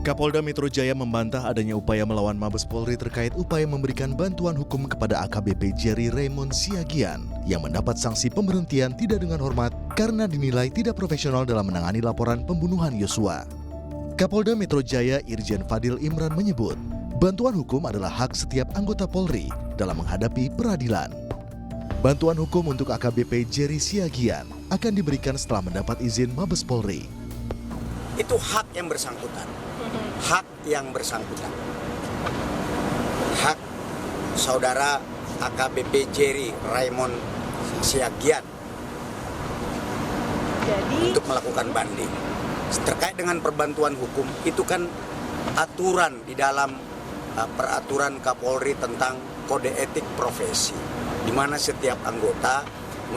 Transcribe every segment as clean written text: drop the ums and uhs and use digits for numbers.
Kapolda Metro Jaya membantah adanya upaya melawan Mabes Polri terkait upaya memberikan bantuan hukum kepada AKBP Jerry Raymond Siagian yang mendapat sanksi pemberhentian tidak dengan hormat karena dinilai tidak profesional dalam menangani laporan pembunuhan Yosua. Kapolda Metro Jaya Irjen Fadil Imran menyebut, bantuan hukum adalah hak setiap anggota Polri dalam menghadapi peradilan. Bantuan hukum untuk AKBP Jerry Siagian akan diberikan setelah mendapat izin Mabes Polri. Itu hak yang bersangkutan. Hak yang bersangkutan. Hak saudara AKBP Jerry Raymond Siagian untuk melakukan banding. Terkait dengan perbantuan hukum, itu kan aturan di dalam peraturan Kapolri tentang kode etik profesi, di mana setiap anggota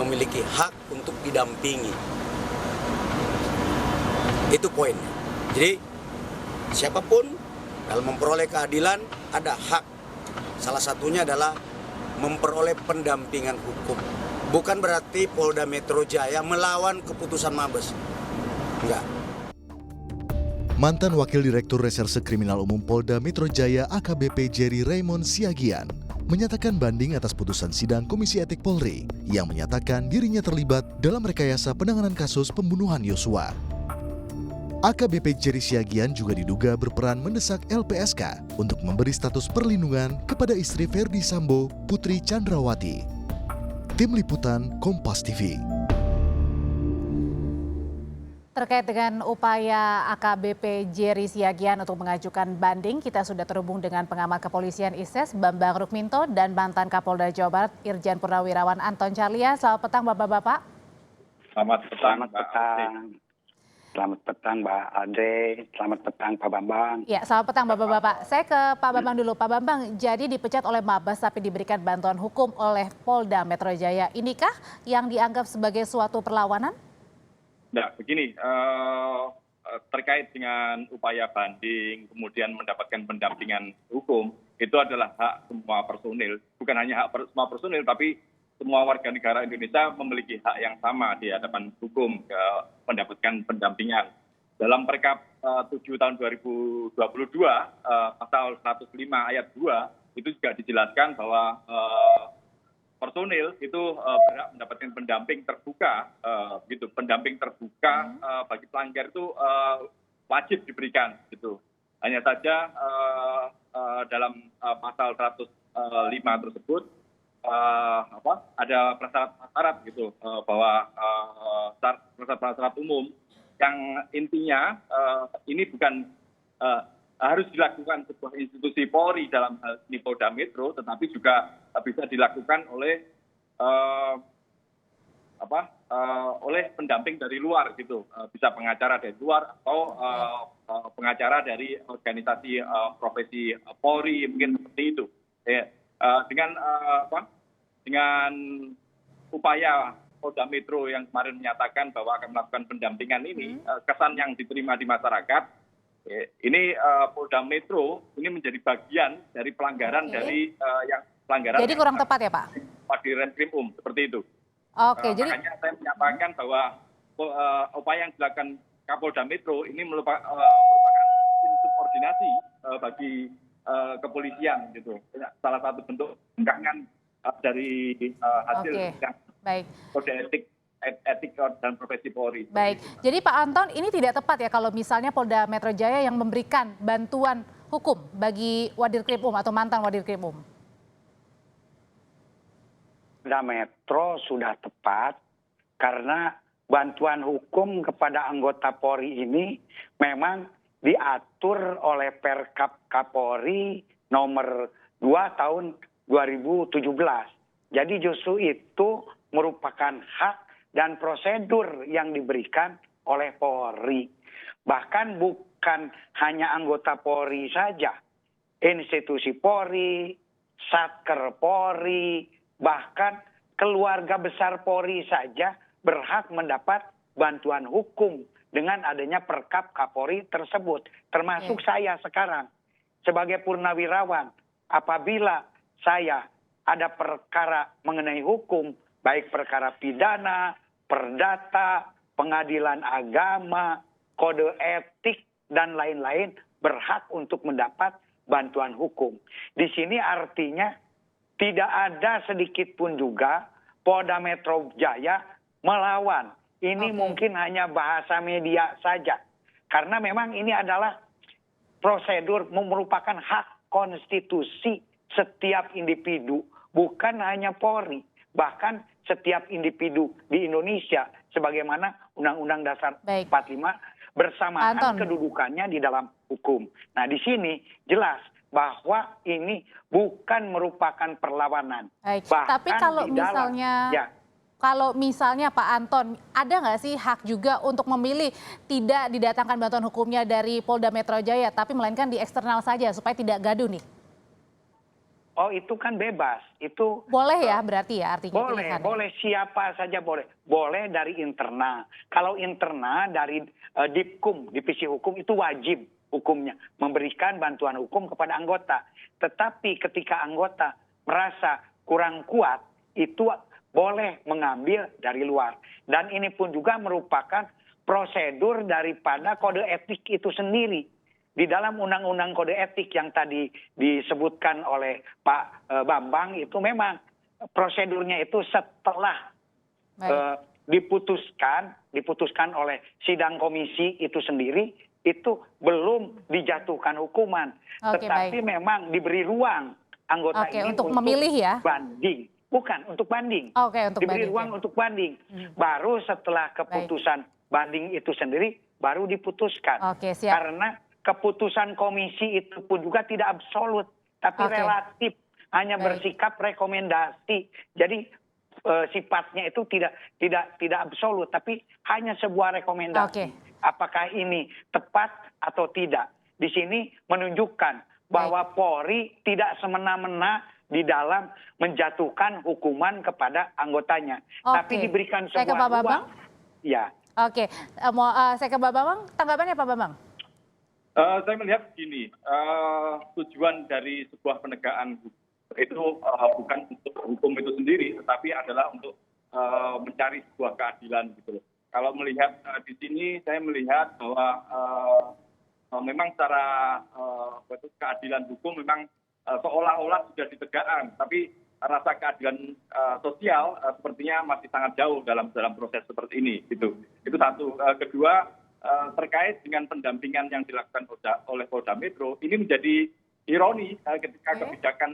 memiliki hak untuk didampingi. Itu poinnya. Jadi siapapun dalam memperoleh keadilan ada hak. Salah satunya adalah memperoleh pendampingan hukum. Bukan berarti Polda Metro Jaya melawan keputusan Mabes. Enggak. Mantan Wakil Direktur Reserse Kriminal Umum Polda Metro Jaya AKBP Jerry Raymond Siagian menyatakan banding atas putusan sidang Komisi Etik Polri yang menyatakan dirinya terlibat dalam rekayasa penanganan kasus pembunuhan Yosua. AKBP Jerry Siagian juga diduga berperan mendesak LPSK untuk memberi status perlindungan kepada istri Verdi Sambo, Putri Chandrawati. Tim Liputan Kompas TV. Terkait dengan upaya AKBP Jerry Siagian untuk mengajukan banding, kita sudah terhubung dengan pengamat kepolisian ISES Bambang Rukminto dan mantan Kapolda Jawa Barat Irjen Purnawirawan Anton Carlya. Selamat petang Bapak-Bapak. Selamat petang. Selamat petang Mbak Andre, selamat petang Pak Bambang. Ya, selamat petang Bapak-Bapak. Saya ke Pak Bambang dulu. Pak Bambang, jadi dipecat oleh Mabes tapi diberikan bantuan hukum oleh Polda Metro Jaya. Inikah yang dianggap sebagai suatu perlawanan? Nah, begini, terkait dengan upaya banding, kemudian mendapatkan pendampingan hukum, itu adalah hak semua personil. Bukan hanya hak semua personil, tapi semua warga negara Indonesia memiliki hak yang sama di hadapan hukum mendapatkan pendampingan. Dalam Perkap 7 tahun 2022, pasal 105 ayat 2, itu juga dijelaskan bahwa personil itu berhak mendapatkan pendamping terbuka, gitu. Pendamping terbuka bagi pelanggar itu wajib diberikan, gitu. Hanya saja dalam pasal 105 tersebut ada prasyarat gitu, bahwa prasyarat umum yang intinya ini bukan harus dilakukan sebuah institusi Polri dalam hal ini Polda Metro, tetapi juga bisa dilakukan oleh oleh pendamping dari luar gitu, bisa pengacara dari luar atau pengacara dari organisasi profesi Polri, mungkin seperti itu. Dengan upaya Polda Metro yang kemarin menyatakan bahwa akan melakukan pendampingan ini, kesan yang diterima di masyarakat, ini Polda Metro ini menjadi bagian dari pelanggaran dari yang pelanggaran. Jadi kurang tepat ya Pak? Di Reskrim seperti itu. Jadi makanya saya menyatakan bahwa upaya yang dilakukan Kapolda Metro ini merupakan insubordinasi bagi kepolisian gitu. Salah satu bentuk penggangan dari hasil kode etik dan profesi Polri. Baik, jadi Pak Anton, ini tidak tepat ya kalau misalnya Polda Metro Jaya yang memberikan bantuan hukum bagi Wadirkrimum atau mantan Wadirkrimum? Polda Metro sudah tepat karena bantuan hukum kepada anggota Polri ini memang diatur oleh Perkap Kapolri nomor 2 tahun 2017. Jadi justru itu merupakan hak dan prosedur yang diberikan oleh Polri. Bahkan bukan hanya anggota Polri saja. Institusi Polri, Satker Polri, bahkan keluarga besar Polri saja berhak mendapat bantuan hukum dengan adanya Perkap Kapolri tersebut. Termasuk saya sekarang sebagai purnawirawan. Apabila saya ada perkara mengenai hukum, baik perkara pidana, perdata, pengadilan agama, kode etik, dan lain-lain, berhak untuk mendapat bantuan hukum. Di sini artinya tidak ada sedikit pun juga Polda Metro Jaya melawan. Ini mungkin hanya bahasa media saja. Karena memang ini adalah prosedur merupakan hak konstitusi setiap individu, bukan hanya Polri, bahkan setiap individu di Indonesia sebagaimana Undang-Undang Dasar 45 bersamaan kedudukannya di dalam hukum. Nah, di sini jelas bahwa ini bukan merupakan perlawanan. Baik. Tapi kalau misalnya Pak Anton, ada nggak sih hak juga untuk memilih tidak didatangkan bantuan hukumnya dari Polda Metro Jaya, tapi melainkan di eksternal saja supaya tidak gaduh nih? Oh, itu kan bebas. Itu boleh ya berarti ya artinya boleh, pilihannya. Boleh siapa saja boleh. Boleh dari internal. Kalau internal dari Dipkum, Divisi Hukum itu wajib hukumnya memberikan bantuan hukum kepada anggota. Tetapi ketika anggota merasa kurang kuat, itu boleh mengambil dari luar. Dan ini pun juga merupakan prosedur daripada kode etik itu sendiri. Di dalam undang-undang kode etik yang tadi disebutkan oleh Pak Bambang itu memang prosedurnya itu setelah diputuskan oleh sidang komisi itu sendiri, itu belum dijatuhkan hukuman. Tetapi memang diberi ruang anggota ini untuk memilih ya? Banding. Bukan, untuk banding. Untuk diberi ruang untuk banding. Baru setelah keputusan banding itu sendiri, baru diputuskan. Siap. Karena keputusan komisi itu pun juga tidak absolut, tapi relatif, hanya bersikap rekomendasi. Jadi sifatnya itu tidak absolut, tapi hanya sebuah rekomendasi. Apakah ini tepat atau tidak? Di sini menunjukkan bahwa Polri tidak semena-mena di dalam menjatuhkan hukuman kepada anggotanya, tapi diberikan sebuah ruang. Ya. Saya ke Pak Bambang, tanggapannya Pak Bambang? Saya melihat begini, tujuan dari sebuah penegakan hukum itu bukan untuk hukum itu sendiri, tetapi adalah untuk mencari sebuah keadilan gitu. Kalau melihat di sini, saya melihat bahwa memang secara keadilan hukum memang seolah-olah sudah ditegakkan, tapi rasa keadilan sosial sepertinya masih sangat jauh dalam proses seperti ini. Gitu. Itu satu. Kedua, terkait dengan pendampingan yang dilakukan oleh Polda Metro, ini menjadi ironi ketika kebijakan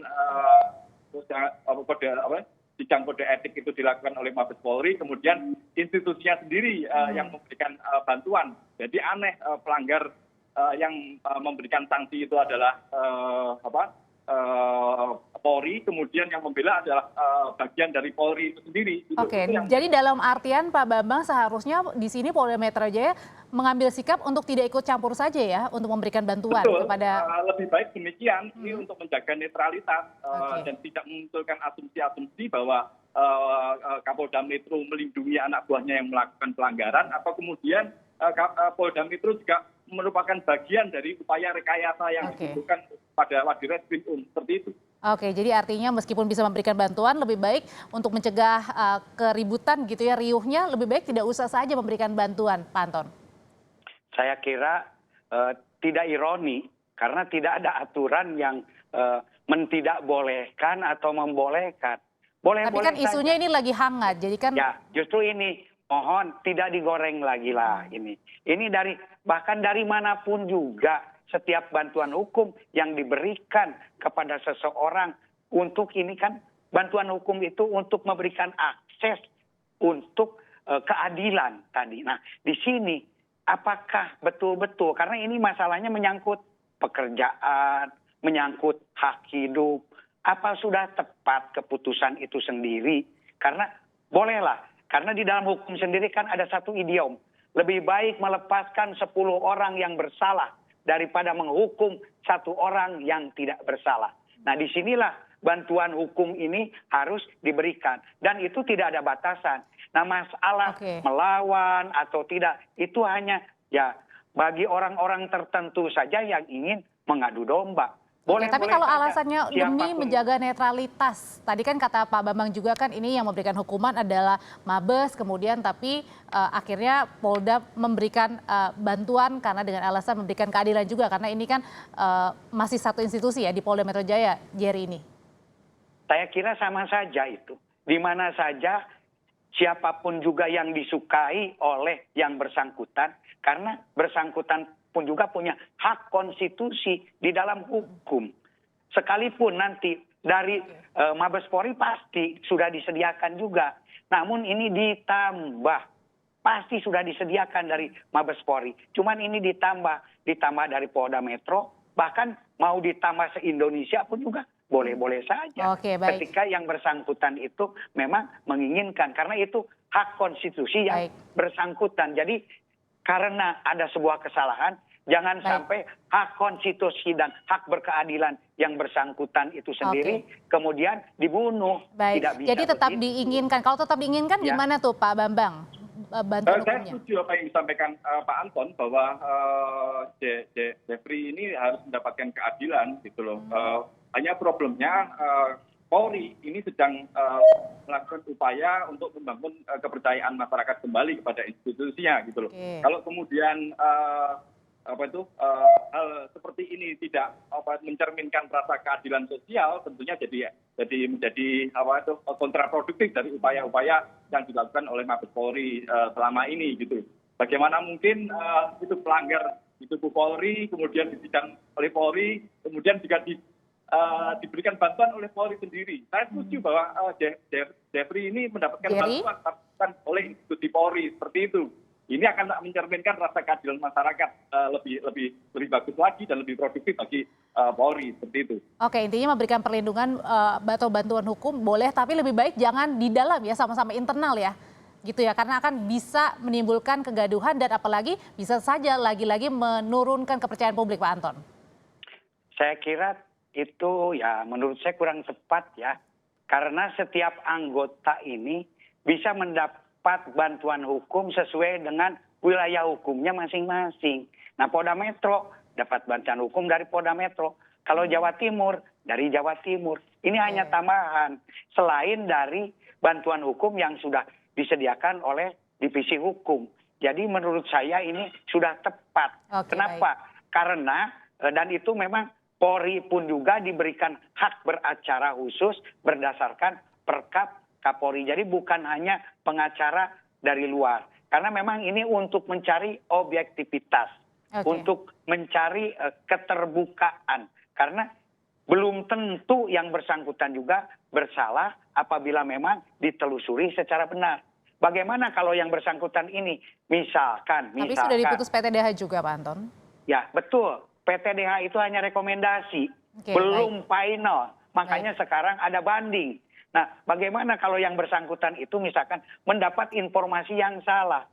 sidang kode etik itu dilakukan oleh Mabes Polri, kemudian institusinya sendiri yang memberikan bantuan. Jadi aneh pelanggar yang memberikan sanksi itu adalah Polri, kemudian yang membela adalah bagian dari Polri itu sendiri. Jadi dalam artian Pak Bambang seharusnya di sini Polda Metro Jaya mengambil sikap untuk tidak ikut campur saja ya, untuk memberikan bantuan kepada. Lebih baik demikian, ini untuk menjaga netralitas dan tidak memunculkan asumsi-asumsi bahwa Kapolda Metro melindungi anak buahnya yang melakukan pelanggaran, atau kemudian Polda Metro juga merupakan bagian dari upaya rekayasa yang dibutuhkan pada Wadireskrim seperti itu. Jadi artinya meskipun bisa memberikan bantuan, lebih baik untuk mencegah keributan gitu ya, riuhnya, lebih baik tidak usah saja memberikan bantuan, Pak Anton. Saya kira tidak ironi, karena tidak ada aturan yang mentidakbolehkan atau membolehkan. Tapi kan isunya ini lagi hangat, jadi kan. Ya, justru ini mohon tidak digoreng lagi lah ini. Ini bahkan dari manapun juga, setiap bantuan hukum yang diberikan kepada seseorang untuk ini kan bantuan hukum itu untuk memberikan akses untuk keadilan tadi. Nah, di sini apakah betul-betul, karena ini masalahnya menyangkut pekerjaan, menyangkut hak hidup, apa sudah tepat keputusan itu sendiri? Karena bolehlah, karena di dalam hukum sendiri kan ada satu idiom, lebih baik melepaskan 10 orang yang bersalah daripada menghukum 1 orang yang tidak bersalah. Nah, disinilah bantuan hukum ini harus diberikan. Dan itu tidak ada batasan. Nah, masalah melawan atau tidak, itu hanya ya bagi orang-orang tertentu saja yang ingin mengadu domba. Oke, tapi kalau saja alasannya demi siapapun. menjaga netralitas, tadi kan kata Pak Bambang juga kan ini yang memberikan hukuman adalah Mabes, kemudian tapi akhirnya Polda memberikan bantuan karena dengan alasan memberikan keadilan juga karena ini kan masih satu institusi ya di Polda Metro Jaya, Jerry ini. Saya kira sama saja itu. Di mana saja siapapun juga yang disukai oleh yang bersangkutan, karena bersangkutan pun juga punya hak konstitusi di dalam hukum. Sekalipun nanti dari Mabes Polri pasti sudah disediakan juga. Namun ini ditambah. Pasti sudah disediakan dari Mabes Polri. Cuman ini ditambah dari Polda Metro. Bahkan mau ditambah se-Indonesia pun juga boleh-boleh saja. Oke, baik. Ketika yang bersangkutan itu memang menginginkan. Karena itu hak konstitusi yang Baik. bersangkutan. Jadi karena ada sebuah kesalahan, jangan sampai hak konstitusi dan hak berkeadilan yang bersangkutan itu sendiri kemudian dibunuh. Baik, Tidak bisa jadi tetap begitu. diinginkan. Kalau tetap diinginkan Ya. gimana tuh Pak Bambang bantuan Saya hukumnya? setuju apa yang disampaikan Pak Anton bahwa Jeffrey ini harus mendapatkan keadilan gitu loh. Hanya problemnya Polri ini sedang melakukan upaya untuk membangun kepercayaan masyarakat kembali kepada institusinya gitu loh. Oke. Kalau kemudian hal seperti ini tidak mencerminkan rasa keadilan sosial, tentunya menjadi kontraproduktif dari upaya-upaya yang dilakukan oleh Mabes Polri selama ini gitu. Bagaimana mungkin itu pelanggar di tubuh Polri, kemudian disidang oleh Polri, kemudian juga diberikan bantuan oleh Polri sendiri. Saya setuju bahwa Jeffrey ini mendapatkan bantuan oleh institusi Polri seperti itu. Ini akan mencerminkan rasa keadilan masyarakat lebih bagus lagi dan lebih produktif bagi Polri seperti itu. Oke, intinya memberikan perlindungan atau bantuan hukum boleh, tapi lebih baik jangan di dalam ya, sama-sama internal ya. Gitu ya, karena akan bisa menimbulkan kegaduhan dan apalagi bisa saja lagi-lagi menurunkan kepercayaan publik, Pak Anton. Saya kira itu ya menurut saya kurang tepat ya. Karena setiap anggota ini bisa mendapat bantuan hukum sesuai dengan wilayah hukumnya masing-masing. Nah, Polda Metro dapat bantuan hukum dari Polda Metro. Kalau Jawa Timur, dari Jawa Timur. Ini hanya tambahan. Selain dari bantuan hukum yang sudah disediakan oleh divisi hukum. Jadi menurut saya ini sudah tepat. Oke, Kenapa? Karena, dan itu memang Polri pun juga diberikan hak beracara khusus berdasarkan Perkap Kapolri. Jadi bukan hanya pengacara dari luar. Karena memang ini untuk mencari objektivitas. Untuk mencari keterbukaan. Karena belum tentu yang bersangkutan juga bersalah apabila memang ditelusuri secara benar. Bagaimana kalau yang bersangkutan ini misalkan. Tapi sudah diputus PTDH juga, Pak Anton. Ya, betul. PTDH itu hanya rekomendasi, belum final. Makanya sekarang ada banding. Nah, bagaimana kalau yang bersangkutan itu misalkan mendapat informasi yang salah?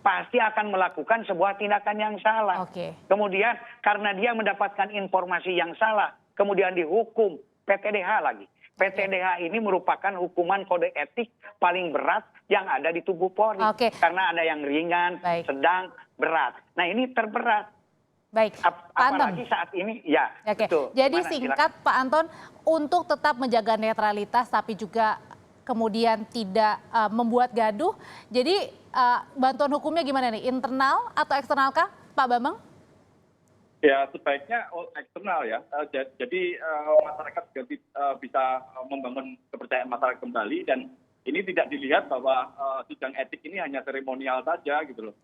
Pasti akan melakukan sebuah tindakan yang salah. Kemudian karena dia mendapatkan informasi yang salah, kemudian dihukum PTDH lagi. PTDH ini merupakan hukuman kode etik paling berat yang ada di tubuh Polri. Karena ada yang ringan, sedang, berat. Nah, ini terberat. Baik, Pak Anton. Apalagi saat ini, ya. Betul. Jadi singkat Pak Anton, untuk tetap menjaga netralitas tapi juga kemudian tidak membuat gaduh, jadi bantuan hukumnya gimana nih? Internal atau eksternal kah, Pak Bambang? Ya, sebaiknya eksternal ya. Jadi masyarakat juga bisa membangun kepercayaan masyarakat kembali dan ini tidak dilihat bahwa sidang etik ini hanya seremonial saja gitu loh.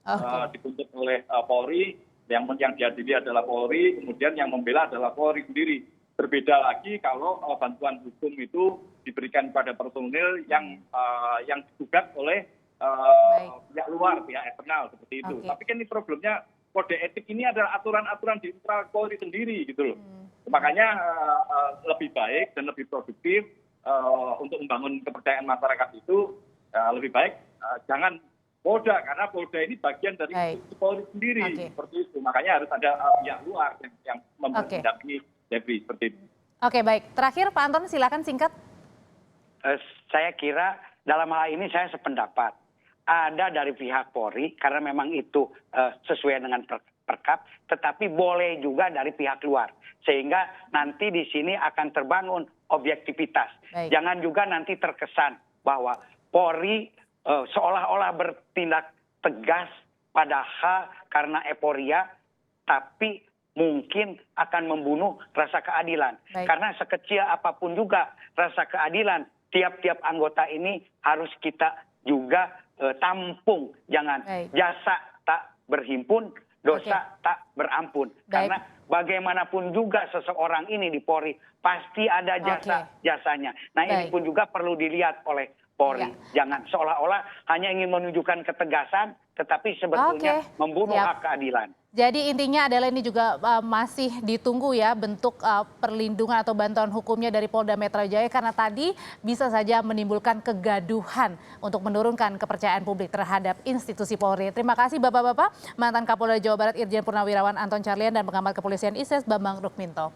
Dituntut oleh Polri. Yang dihadiri adalah Polri, kemudian yang membela adalah Polri sendiri. Berbeda lagi kalau bantuan hukum itu diberikan pada personil yang digugat oleh pihak luar, pihak eksternal seperti itu. Tapi kan ini problemnya kode etik ini adalah aturan-aturan di internal Polri sendiri gitu loh. Makanya lebih baik dan lebih produktif untuk membangun kepercayaan masyarakat itu lebih baik jangan Polda, karena Polda ini bagian dari Polri sendiri seperti itu. Makanya harus ada pihak luar yang mendampingi Jeffrey seperti itu. Oke, baik. Terakhir Pak Anton silakan singkat. Saya kira dalam hal ini saya sependapat. ada dari pihak Polri karena memang itu sesuai dengan Perkap, tetapi boleh juga dari pihak luar. Sehingga nanti di sini akan terbangun objektivitas. Baik. Jangan juga nanti terkesan bahwa Polri seolah-olah bertindak tegas padahal karena euforia, tapi mungkin akan membunuh rasa keadilan. Baik. Karena sekecil apapun juga rasa keadilan, tiap-tiap anggota ini harus kita juga tampung. Jangan Baik. jasa tak berhimpun, dosa tak berampun. Baik. Karena bagaimanapun juga seseorang ini di Polri pasti ada jasanya. Nah, ini Baik. pun juga perlu dilihat oleh Polri. Ya. Jangan seolah-olah hanya ingin menunjukkan ketegasan, tetapi sebetulnya membunuh hak keadilan. Jadi intinya adalah ini juga masih ditunggu ya bentuk perlindungan atau bantuan hukumnya dari Polda Metro Jaya karena tadi bisa saja menimbulkan kegaduhan untuk menurunkan kepercayaan publik terhadap institusi Polri. Terima kasih Bapak-bapak, mantan Kapolda Jawa Barat Irjen Purnawirawan Anton Carlyan dan pengamat kepolisian ISES Bambang Rukminto.